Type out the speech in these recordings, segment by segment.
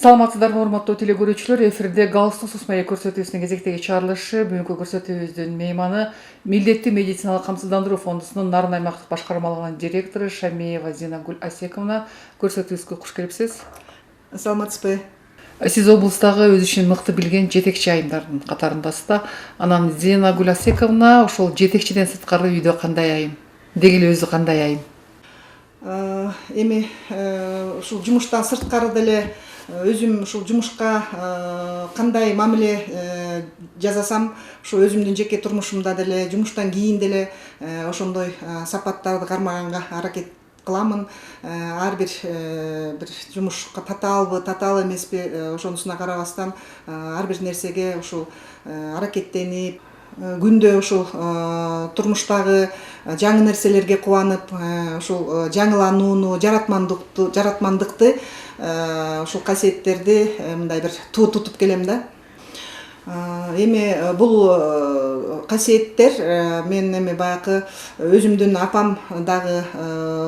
Саламатсыздарбы урматтуу телекөрүүчүлөр, эфирде галстук сусмайы көрсөтүүсүнүн кезектеги чыгарылышы. Бүгүнкү көрсөтүүбүздүн мейманы милдеттүү медициналык камсыздандыруу фондусунун Нарын аймактык башкармалыгынын директору Шамиева Зинагүл Асековна. Көрсөтүүбүзгө куш келипсиз. Саламатсызбы. Сиз облустагы өз ишин мыкты билген жетекчи айымдардын катарындасыз да. Анан Зинагүл Асековна ошол жетекчиден сырткары үйдө кандай айым? Деги эле өзү кандай айым? Эми ушул жумуштан сырткары деле өзүм ушул жумушка кандай мамиле жасасам, ошо өзүмдүн жеке турмушумда деле, жумуштан кийин деле ошондой сапаттарды кармаганга аракет кыламын. Ар бир жумушка татаалбы, татаал эмеспи, ошонусуна карабастан ар бир нерсеге ушул аракеттенип, күндө ушул турмуштагы жаңы нерселерге кубанып, ушул жаңыланууну, жаратмандыкты, ушул касиеттерди мындай бир туу тутуп келем да. Эми бул касиеттер мен эми баягы өзүмдүн апам дагы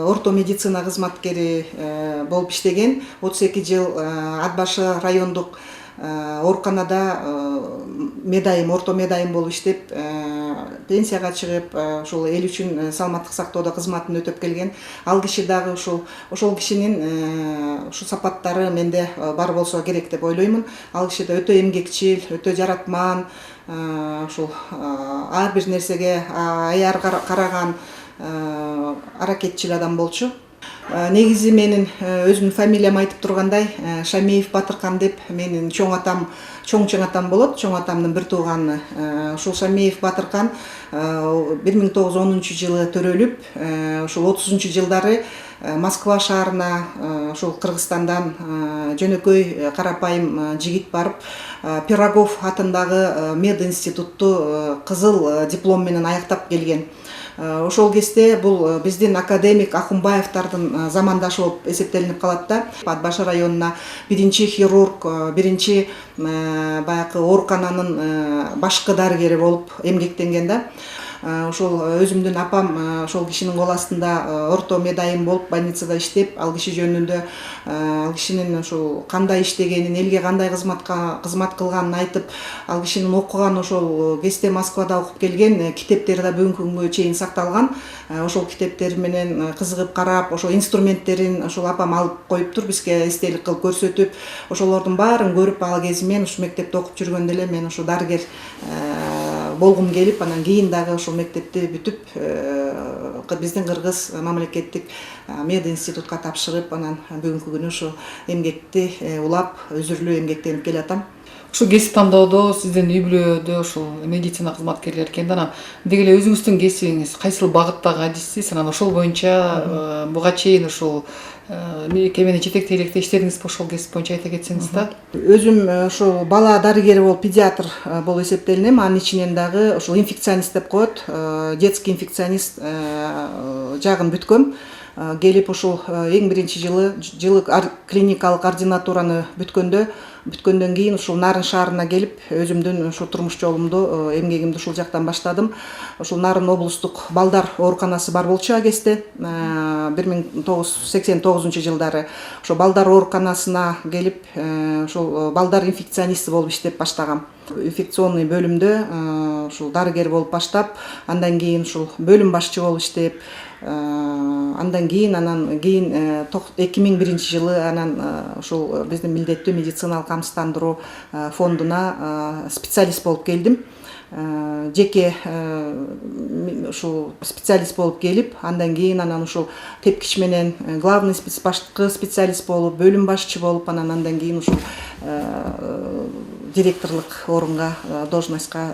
орто медицина кызматкери болуп иштеген. 32 жыл Ат башы райондук ооруканада орто медайым болуп иштеп, пенсияга чыгып, ушул эл үчүн саламаттык сактоодо кызматын өтөп келген. Ал киши дагы ошол кишинин ушул сапаттары менде бар болсо керек деп ойлоймун. Ал киши да өтө эмгекчил, өтө жаратман, ушул ар бир нерсеге аяр караган аракетчил адам болчу. Негизи менин өзүмдүн фамилиям айтып тургандай, Шамиев Батыркан деп менин чоң атам болот. Чоң атамдын бир тууганы. Ушул Шамиев Батыркан 1910 жылы төрөлүп, ушул 30 жылдары Москва шаарына ушул Кыргызстандан жөнөкөй карапайым жигит барып, Пирогов атындагы мед институтту кызыл диплом менен аяктап келген. Ошол кезде бул биздин академик Акунбаевдардын замандашы болуп эсептелинип калат да. Ат башы районуна биринчи хирург, биринчи баягы оорукананын башкы дарыгери болуп эмгектенген да. Ошол өзүмдүн апам ошол кишинин кол астында орто медайым болуп больницада иштеп, ал киши жөнүндө ал кишинин ошол кандай иштегенин, элге кандай кызмат кылганын айтып, ал кишинин окуган ошол кезде Москвада окуп келген китептери да бүгүнкү күнгө чейин сакталган. Ошол китептер менен кызыгып карап, ошол инструменттерин ошол апам алып коюптур, бизге эстелик кылып көрсөтүп, ошолордун баарын көрүп, ал кези мен ушу мектепте окуп жүргөндө эле мен ушу дарыгер болгум келип, анан кийин дагы ошол мектепти бүтүп, биздин Кыргыз мамлекеттик мед институтка тапшырып, анан бүгүнкү күнү ушу эмгекти улап, өзүрлүү эмгектенип келатам. Ушул кесип тандоодо сиздин үй бүлөдө ушул медицина кызматкерлери экен да, анан деги эле өзүңүздүн кесибиңиз кайсыл багыттагы адисисиз, анан ошол боюнча буга чейин ушул мекемени жетектей электе иштедиңизби, ошол кесип боюнча айта кетсеңиз да. Өзүм ошол бала дарыгери болуп, педиатр болуп эсептелинем. Анын ичинен дагы ошол инфекционист деп коет, детский инфекционист жагын бүткөм. Келип ушул эң биринчи жылы клиникалык ординатураны бүткөндөн кийин ушул Нарын шаарына келип, өзүмдүн ушул турмуш жолумду, эмгегимди ушул жактан баштадым. Ушул Нарын облустук балдар ооруканасы бар болчу а кезде 1989 жылдары ошол балдар ооруканасына келип, ушул балдар инфекционисти болуп иштеп баштагам. Инфекционный бөлүмдө ушул дарыгер болуп баштап, андан кийин ушул бөлүм башчы болуп иштеп, андан кийин 2001 жылы анан ушул биздин милдеттүү медициналык камсыздандыруу фондуна специалист болуп келдим. Жеке ушул специалист болуп келип, андан кийин анан ушул тепкич менен главный башкы специалист болуп, бөлүм башчы болуп, андан кийин ушул директорлук орунга, должностька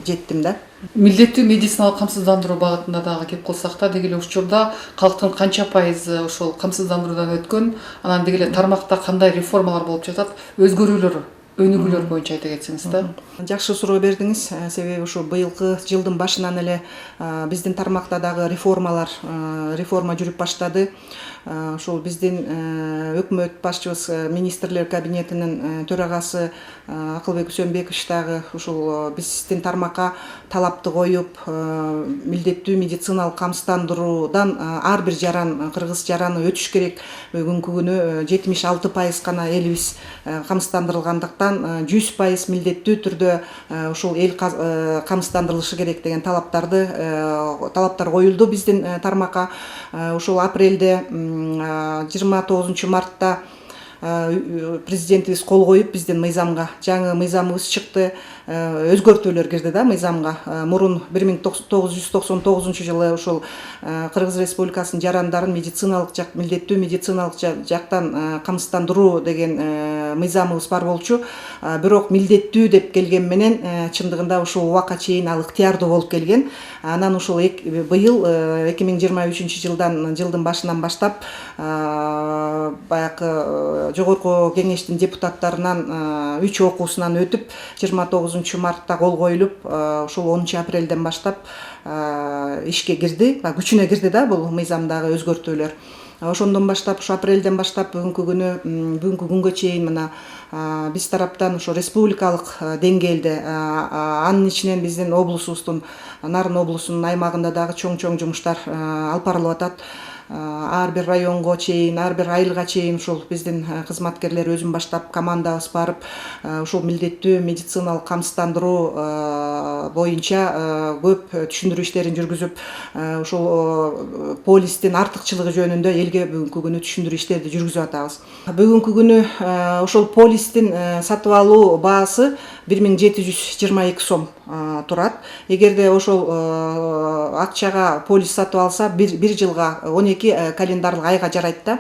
жеттим да. Милдеттүү медициналык камсыздандыруу багытында дагы кеп калсак да, деги эле учурда калктын канча пайызы ошол камсыздандыруудан өткөн, анан деги эле тармакта кандай реформалар болуп жатат, өзгөрүүлөр өнүгүүлөр боюнча айта кетсеңиз да. Жакшы суроо бердиңиз. Себеби ушу быйылкы жылдын башынан эле биздин тармакта дагы реформа жүрүп баштады. Ушул биздин өкмөт башчыбыз министрлер кабинетинин төрагасы Акылбек Үсөнбекович дагы ушул биздин тармакка талапты коюп, милдеттүү медициналык камсыздандыруудан ар бир жаран, кыргыз жараны өтүш керек. Бүгүнкү күнү 76% гана элибиз камсыздандырылгандыктан 100% милдеттүү түрдө ушул эл камсыздандырылышы керек деген талаптар коюлду биздин тармакка. Ушул апрелде 29 мартта президентибиз кол коюп биздин мыйзамга жаңы мыйзамыбыз чыкты. Өзгөртүүлөр кирди да мыйзамга. Мурун 1999 жылы ушул Кыргыз Республикасынын жарандарын милдеттүү медициналык жактан камсыздандыруу деген мыйзамыбыз бар болчу. Бирок милдеттүү деп келген менен чындыгында ушул убакка чейин ал ыктыярдуу болуп келген. Анан ушул быйыл 2023 жылдын башынан баштап баягы жогорку кеңештин депутаттарынан 3 окуусунан өтүп 29 мартта кол коюлуп, ушул 10 апрелден баштап ишке кирди, күчүнө кирди да бул мыйзамдагы өзгөртүүлөр. Ошондон баштап, ушу апрелден баштап бүгүнкү күнгө чейин мына биз тараптан ошо республикалык деңгээлде, анын ичинен биздин облусубуздун, Нарын облусунун аймагында дагы чоң жумуштар алып барылып атат. Ар бир районго чейин, ар бир айылга чейин ушул биздин кызматкерлер өзүн баштап командабыз барып, ушул милдеттүү медициналык камсыздандыруу боюнча көп түшүндүрүү иштерин жүргүзүп, ушул полистин артыкчылыгы жөнүндө элге бүгүнкү күнү түшүндүрүү иштерди жүргүзүп атабыз. Бүгүнкү күнү ошол полистин сатып алуу баасы 1722 сом турат. Эгерде ошол акчага полис сатып алса, бир жылга 12 календарлык айга жарайт да.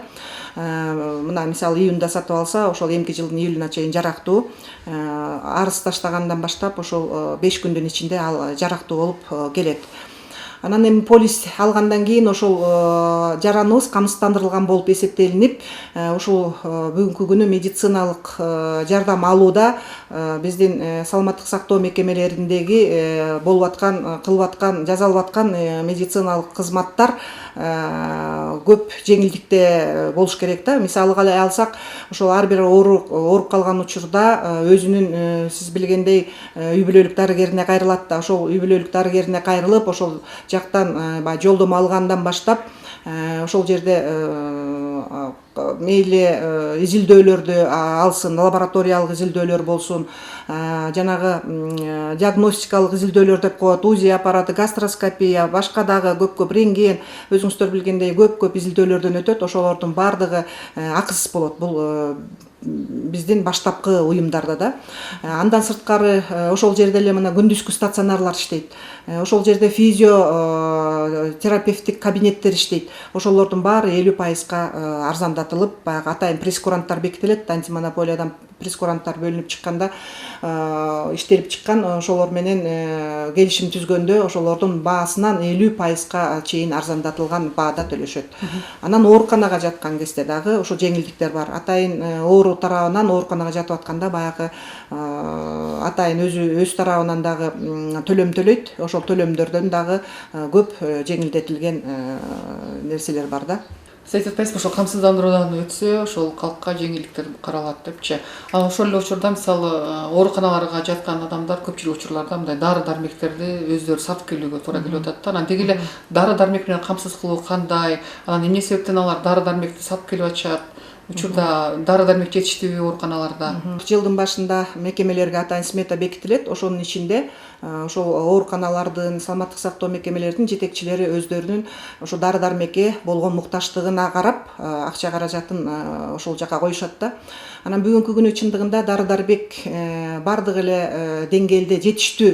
Мына мисалы июнда сатып алса, ошол эмки жылдын июлуна чейин жарактуу. Арыз таштагандан баштап ошол 5 күндүн ичинде ал жарактуу болуп келет. Анан эми полис алгандан кийин ошол жараныбыз камсыздандырылган болуп эсептелинип, ушул бүгүнкү күнү медициналык жардам алууда биздин саламаттык сактоо мекемелериндеги болуп аткан, кылып аткан, жасалып аткан медициналык кызматтар көп жеңилдикте болуш керек да. Мисалга алсак, ошол ар бир ооруп калган учурда өзүнүн сиз билгендей үй бүлөлүк дарыгерине кайрылат да. Ошол үй бүлөлүк дарыгерине кайрылып, ошол жактан жолдомо алгандан баштап ошол жерде мейли изилдөөлөрдү алсын, лабораториялык изилдөөлөр болсун, жанагы диагностикалык изилдөөлөр деп коет, УЗИ аппараты, гастроскопия, башка дагы көп рентген, өзүңүздөр билгендей көп изилдөөлөрдөн өтөт. Ошолордун баардыгы акысыз болот. Бул биздин баштапкы уюмдарда да. Андан сырткары ошол жерде эле мына күндүзгү стационарлар иштейт. Ошол жерде физиотерапевтик кабинеттер иштейт. Ошолордун баары 50% арзандатылып, баягы атайын прескуранттар бекитилет. Антимонополиядан прескуранттар бөлүнүп чыкканда иштелип чыккан, ошолор менен келишим түзгөндө ошолордун баасынан 50% чейин арзандатылган баада төлөшөт. Анан ооруканага жаткан кезде дагы ошо жеңилдиктер бар. Атайын оору тарабынан ооруканага жатып атканда баягы атайын өз тарабынан дагы төлөм төлөйт. Ошол төлөмдөрдөн дагы көп жеңилдетилген нерселер бар да. Сиз айтпайсызбы, ошол камсыздандыруудан өтсө, ошол калкка жеңилдиктер каралат депчи. Ал ошол эле учурда мисалы ооруканаларга жаткан адамдар көпчүлүк учурларда мындай дары-дармектерди өздөрү сатып келүүгө туура келип атат да. Анан деги эле дары-дармек менен камсыз кылуу кандай? Анан эмне себептен алар дары-дармекти сатып келип атышат? Учурда дары-дармек жетиштүүбү ооруканаларда? Жылдын башында мекемелерге атайын смета бекитилет. Ошонун ичинде ошол ооруканалардын, саламаттык сактоо мекемелеринин жетекчилери өздөрүнүн ошо дары-дармекке болгон мукташтыгына карап, акча каражатын ошол жака коюшат да. Анан бүгүнкү күнү чындыгында дары-дармек бардык эле деңгээлде жетиштүү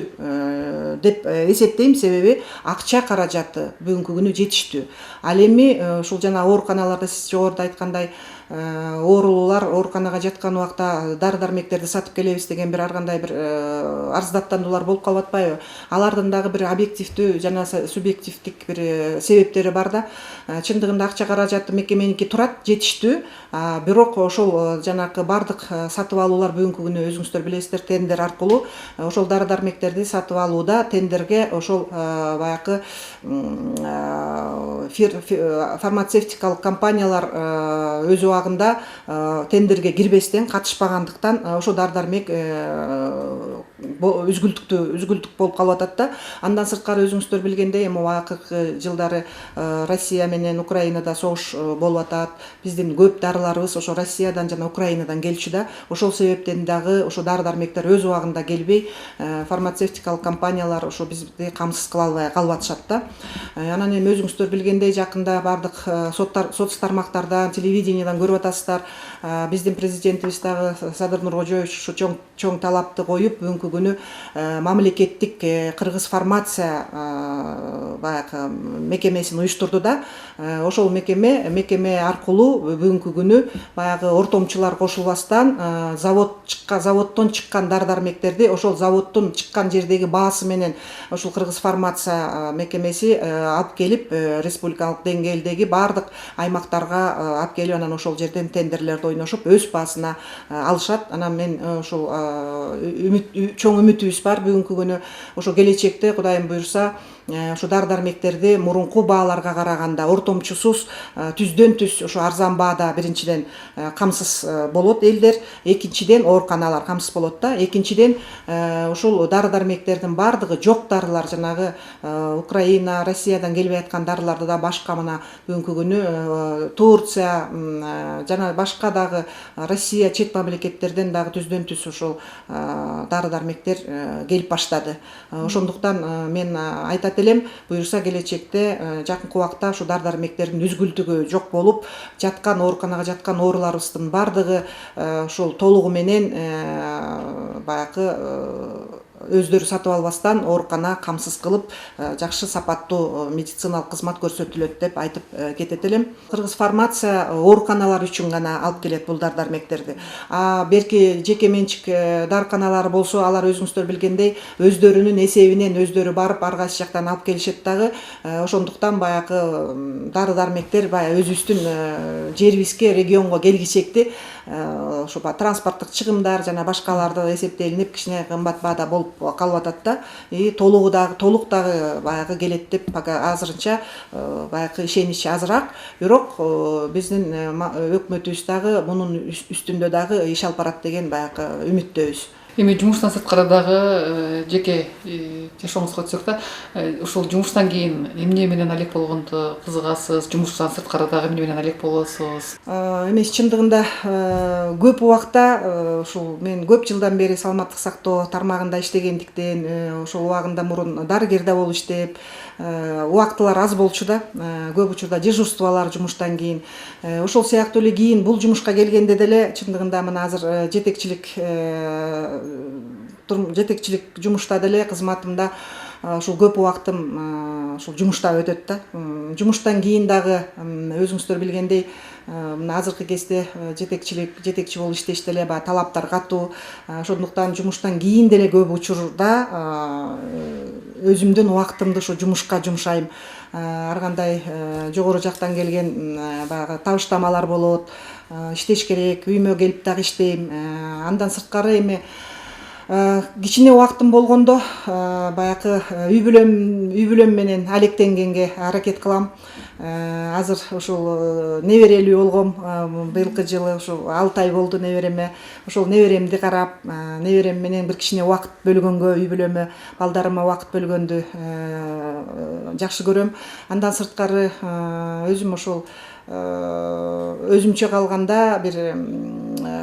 деп эсептейм, себеби акча каражаты бүгүнкү күнү жетиштүү. Ал эми ушул жана ооруканаларда сиз жогоруда айткандай оорулуулар ооруканага жаткан убакта дары дармектерди сатып келебиз деген бир ар кандай бир арыздаттандуулар болуп калып атпайбы? Алардын дагы бир объективдүү жана субъективдик бир себептери бар да. Чындыгында акча каражаты мекеменики турат, жетиштүү. Бирок ошол жанакы бардык сатып алуулар бүгүнкү күнү өзүңүздөр билесиздер, тендер аркылуу ошол дары дармектерди сатып алууда тендерге ошол баягы фармацевтикалык компаниялар өз убагында тендерге кирбестен катышпагандыктан ошо дары дармек үзгүлтүк болуп калып атат да. Андан сырткары өзүңүздөр билгендей, эми акыркы жылдары Россия менен Украинада согуш болуп атат. Биздин көп дарыларыбыз ошо Россиядан жана Украинадан келчү да. Ошол себептен дагы ошо дары дармектер өз убагында келбей, фармацевтикалык компаниялар ошо бизди камсыз кыла албай калып атышат да. Анан эми өзүңүздөр билгендей, жакында бардык соц тармактардан, телевидениядан көрүп атасыздар. Биздин президентибиз дагы Садыр Нуркожоевич ушу чоң талапты коюп, бүгүнкү күнү мамлекеттик кыргыз фармация баягы мекемесин уюштурду да. Ошол мекеме аркылуу бүгүнкү күнү баягы ортомчулар кошулбастан заводдон чыккан дары дармектерди ошол заводдун чыккан жердеги баасы менен ошол кыргыз фармация мекемеси алып келип республикалык деңгээлдеги бардык аймактарга алып келип, анан ошол жерден тендерлерди ойношуп өз баасына алышат. Анан мен ошол чоң үмүтүбүз бар бүгүнкү күнү ошо келечекте Кудайым буйрса ошо дары дармектерди мурунку бааларга караганда ортомчусуз түздөн түз ошо арзан баада биринчиден камсыз болот элдер, экинчиден ооруканалар камсыз болот да. Экинчиден ошол дары дармектердин бардыгы жок дарылар, жанагы Украина, Россиядан келбей аткан дарыларды да башка мына бүгүнкү күнү Турция жана башка дагы Россия чет мамлекеттерден дагы түздөн түз ошол дары дармектер келип баштады. Ошондуктан мен айтат элем, буюрса келечекте жакынкы убакта ушу дары дармектердин үзгүлтүгү жок болуп, жаткан ооруканага жаткан ооруларыбыздын бардыгы ушул толугу менен баягы өздөрү сатып албастан оорукана камсыз кылып, жакшы сапаттуу медициналык кызмат көрсөтүлөт деп айтып кетет элем. Кыргыз фармация ооруканалар үчүн гана алып келет бул дары дармектерди. Берки жеке менчик дарыканалар болсо, алар өзүңүздөр билгендей өздөрүнүн эсебинен өздөрү барып ар кайсы жактан алып келишет дагы. Ошондуктан баягы дары дармектер баягы өзүбүздүн жерибизге, регионго келгичекти ошо транспорттук чыгымдар жана башкаларды эсептелинип кичине кымбат баада болуп калып атат да. Толук дагы баягы келет деп пока азырынча баягы ишенич азыраак. Бирок биздин өкмөтүбүз дагы мунун үстүндө дагы иш алып барат деген баягы үмүттөбүз. Эми жумуштан сырткары дагы жеке жашооңузга өтсөк да, ушул жумуштан кийин эмне менен алек болгондо кызыгасыз? Жумуштан сырткары дагы эмне менен алек болосуз? Эми чындыгында көп убакта ушул мен көп жылдан бери саламаттык сактоо тармагында иштегендиктен, ошол убагында мурун дарыгерде болуп иштеп, убактылар аз болчу да. Көп учурда дежурстволор жумуштан кийин. Ошол сыяктуу эле кийин бул жумушка келгенде деле чындыгында мына азыр жетекчилик жумушта деле кызматымда ушул көп убактым ушул жумушта өтөт да. Жумуштан кийин дагы өзүңүздөр билгендей, мына азыркы кезде жетекчи болуп иштеште эле баягы талаптар катуу. Ошондуктан жумуштан кийин деле көп учурда өзүмдүн убактымды ошо жумушка жумшайм. Ар кандай жогору жактан келген баягы табыштамалар болот, иштеш керек, үйүмө келип дагы иштейм. Андан сырткары эми кичине убактым болгондо баягы үй бүлөм менен алектенгенге аракет кылам. Азыр ушул неберелүү болгом, быйылкы жылы ушул 6 ай болду небереме. Ошол неберемди карап, неберем менен бир кичине убакыт бөлгөнгө, үй бүлөмө, балдарыма убакыт бөлгөндү жакшы көрөм. Андан сырткары өзүм ошол өзүмчө калганда бир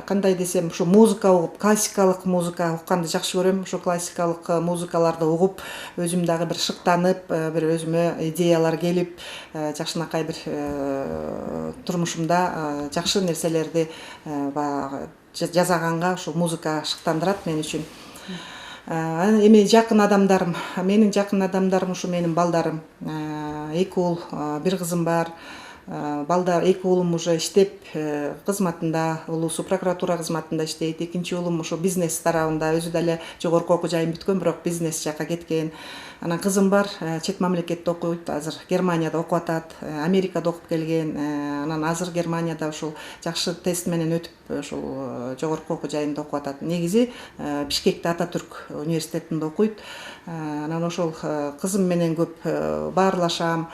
кандай десем, ушу музыка угуп, классикалык музыка укканды жакшы көрөм. Ушу классикалык музыкаларды угуп, өзүм дагы бир шыктанып, бир өзүмө идеялар келип, жакшынакай бир турмушумда жакшы нерселерди баягы жасаганга ушул музыка шыктандырат мен үчүн. Эми менин жакын адамдарым ушу менин балдарым. 2 уул, 1 кызым бар. балдар 2 уулум уже иштеп кызматында, улуусу прокуратура кызматында иштейт. Экинчи уулум ошо бизнес тарабында, өзү деле жогорку окуу жайын бүткөн, бирок бизнес жакка кеткен. Анан кызым бар, чет мамлекетте окуйт, азыр Германияда окуп атат, Америкада окуп келген. Анан азыр Германияда ушул жакшы тест менен өтүп, ушул жогорку окуу жайында окуп атат. Негизи Бишкекте Ататүрк университетинде окуйт. Анан ошол кызым менен көп баарлашам.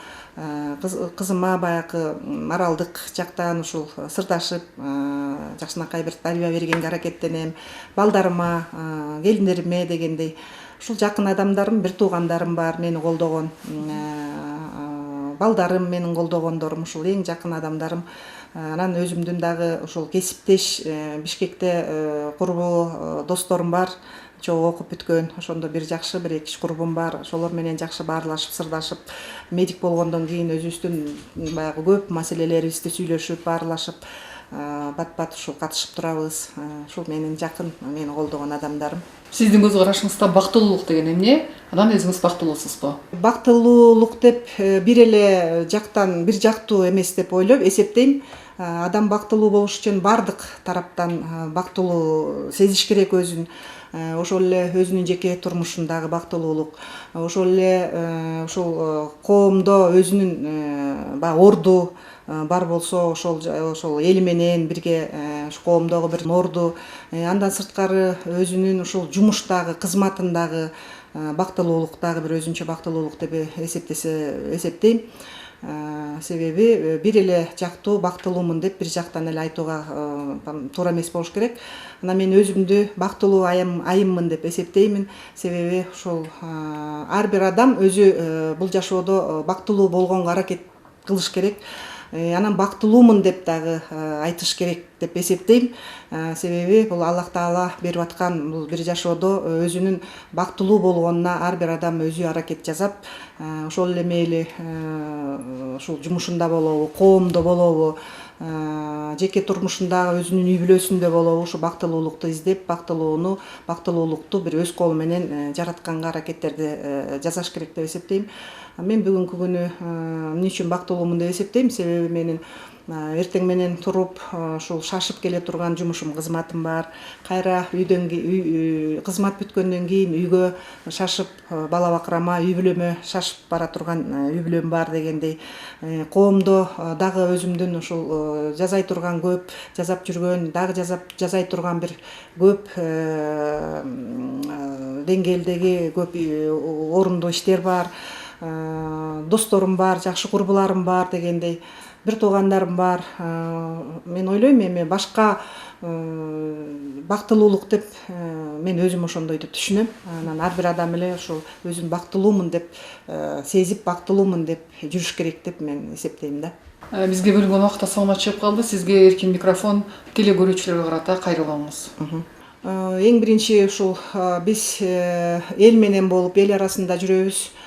Кызыма баягы моралдык жактан ушул сырдашып, жакшынакай бир тарбия бергенге аракеттенем. Балдарыма, келиндериме дегендей. Ушул жакын адамдарым, бир туугандарым бар, мени колдогон. Балдарым, менин колдогондорум, ушул эң жакын адамдарым. Анан өзүмдүн дагы ушул кесиптеш Бишкекте курбу досторум бар. Чогуу окуп бүткөн, ошондо бир жакшы бир 2 курбум бар. Ошолор менен жакшы баарлашып, сырдашып, медик болгондон кийин өзүбүздүн баягы көп маселелерибизди сүйлөшүп, баарлашып, бат-бат ушул катышып турабыз. Ушул менин жакын, мени колдогон адамдарым. Сиздин көз карашыңызда бактылуулук деген эмне? Анан өзүңүз бактылуусузбу? Бактылуулук деп бир эле жактан, бир жактуу эмес деп ойлойм, эсептейм. Адам бактылуу болуш үчүн бардык тараптан бактылуу сезиш керек өзүн. Ошол эле өзүнүн жеке турмушундагы бактылуулук, ошол эле ушул коомдо өзүнүн баягы орду бар болсо, ошол эли менен бирге коомдогу бир орду, андан сырткары өзүнүн ушул жумуштагы, кызматындагы бактылуулук дагы бир өзүнчө бактылуулук деп эсептейм. Себеби бир эле жактуу бактылуумун деп бир жактан эле айтууга туура эмес болуш керек. Анан мен өзүмдү бактылуу айыммын деп эсептеймин. Себеби ушул ар бир адам өзү бул жашоодо бактылуу болгонго аракет кылыш керек. Анан бактылуумун деп дагы айтыш керек деп эсептейм. Себеби бул Аллах Таала берип аткан бул бир жашоодо өзүнүн бактылуу болгонуна ар бир адам өзү аракет жасап, ошол эле мейли ушул жумушунда болобу, коомдо болобу, жеке турмушундагы өзүнүн үй бүлөсүндө болобу, ушу бактылуулукту издеп, бактылуулукту бир өз колу менен жаратканга аракеттерди жасаш керек деп эсептейм. Мен бүгүнкү күнү эмне үчүн бактылуумун деп эсептейм? Себеби менин эртең менен туруп ушул шашып келе турган жумушум, кызматым бар. Кайра үйдөн кызмат бүткөндөн кийин үйгө шашып, бала бакырама, үй бүлөмө шашып бара турган үй бүлөм бар дегендей. Коомдо дагы өзүмдүн ушул жасай турган көп, жасап жүргөн, дагы жасай турган бир көп деңгээлдеги көп орундуу иштер бар. Досторум бар, жакшы курбуларым бар дегендей. Бир туугандарым бар. Мен ойлойм, эми башка бактылуулук деп мен өзүм ошондой деп түшүнөм. Анан ар бир адам эле ушул өзүн бактылуумун деп сезип, бактылуумун деп жүрүш керек деп мен эсептейм да. Бизге бөлүнгөн убакыт соңуна чыгып калды. Сизге эркин микрофон, теле көрүүчүлөргө карата кайрылыңыз. Эң биринчи ушул биз эл менен болуп, эл арасында жүрөбүз.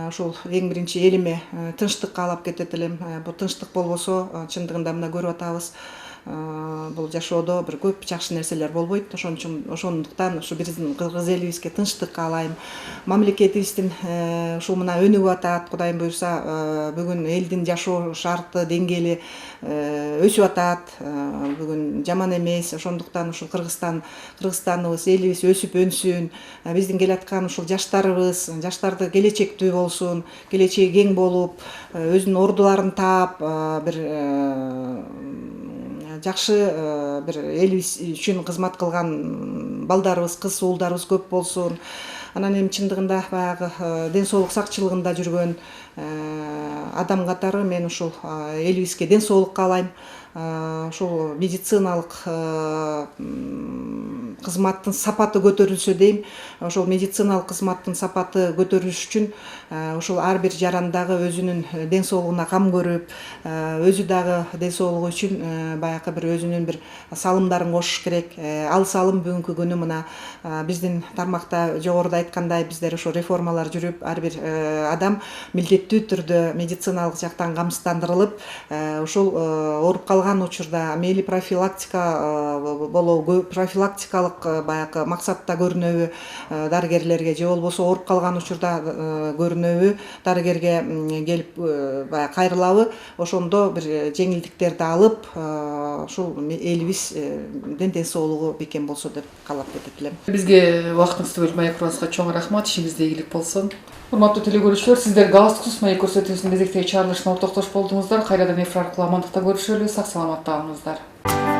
Ушул эң биринчи элиме тынчтык каалап кетет элем. Бул тынчтык болбосо, чындыгында мына көрүп атабыз. Бул жашоодо бир көп жакшы нерселер болбойт. Ошондуктан ушу биздин кыргыз элибизге тынчтык каалайм. Мамлекетибиздин ушул мына өнүгүп атат. Кудайым буйрса, бүгүн элдин жашоо шарты, деңгээли өсүп атат. Бүгүн жаман эмес. Ошондуктан ушул Кыргызстаныбыз, элибиз өсүп өнсүн. Биздин келаткан ушул жаштарды келечектүү болсун, келечеги кең болуп, өзүнүн ордуларын таап, бир жакшы бир элибиз үчүн кызмат кылган балдарыбыз, кыз уулдарыбыз көп болсун. Анан эми чындыгында баягы ден соолук сакчылыгында жүргөн адам катары мен ушул элибизге ден соолук каалайм. Ушул медициналык кызматтын сапаты көтөрүлсө дейм. Ошол медициналык кызматтын сапаты көтөрүлүш үчүн ушул ар бир жарандагы өзүнүн ден соолугуна кам көрүп, өзү дагы ден соолугу үчүн баягы бир өзүнүн бир салымдарын кошуш керек. Ал салым бүгүнкү күнү мына биздин тармакта жогоруда айткандай биздер ошо реформалар жүрүп, ар бир адам милдеттүү түрдө медициналык жактан камсыздандырылып, ушул ооруп калган учурда мейли профилактикалык медициналык баягы максатта көрүнөбү дарыгерлерге, же болбосо ооруп калган учурда көрүнөбү дарыгерге келип баягы кайрылабы, ошондо бир жеңилдиктерди алып ушул элибиздин ден соолугу бекем болсо деп каалап кетип элем. Бизге убактыңызды бөлүп маек курганыңызга чоң рахмат. Ишиңизде ийгилик болсун. Урматтуу телекөрүүчүлөр, сиздер галстуксуз маек көрсөтүүсүнүн кезектеги чыгарылышына ортоктош болдуңуздар. Кайрадан эфир аркылуу амандыкта көрүшөлү. Сак саламатта калыңыздар.